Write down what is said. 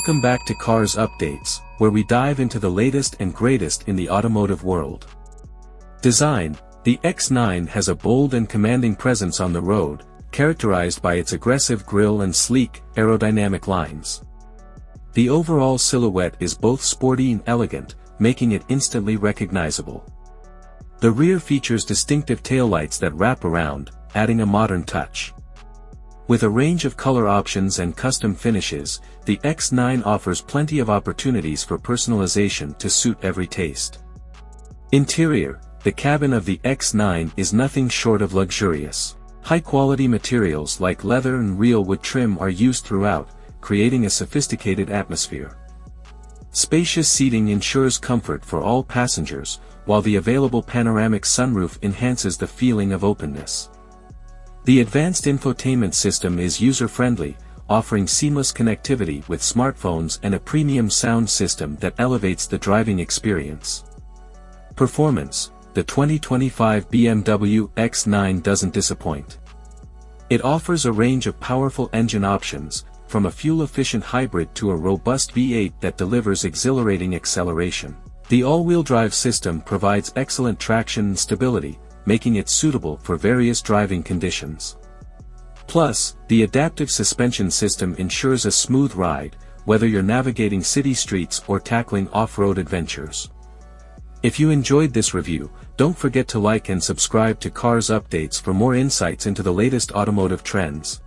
Welcome back to Cars Updates, where we dive into the latest and greatest in the automotive world. Design: the X9 has a bold and commanding presence on the road, characterized by its aggressive grille and sleek, aerodynamic lines. The overall silhouette is both sporty and elegant, making it instantly recognizable. The rear features distinctive taillights that wrap around, adding a modern touch. With a range of color options and custom finishes, the X9 offers plenty of opportunities for personalization to suit every taste. Interior: the cabin of the X9 is nothing short of luxurious. High-quality materials like leather and real wood trim are used throughout, creating a sophisticated atmosphere. Spacious seating ensures comfort for all passengers, while the available panoramic sunroof enhances the feeling of openness. The advanced infotainment system is user-friendly, offering seamless connectivity with smartphones and a premium sound system that elevates the driving experience. Performance: the 2025 BMW X9 doesn't disappoint. It offers a range of powerful engine options, from a fuel-efficient hybrid to a robust V8 that delivers exhilarating acceleration. The all-wheel drive system provides excellent traction and stability, making it suitable for various driving conditions. Plus, the adaptive suspension system ensures a smooth ride, whether you're navigating city streets or tackling off-road adventures. If you enjoyed this review, don't forget to like and subscribe to Cars Updates for more insights into the latest automotive trends.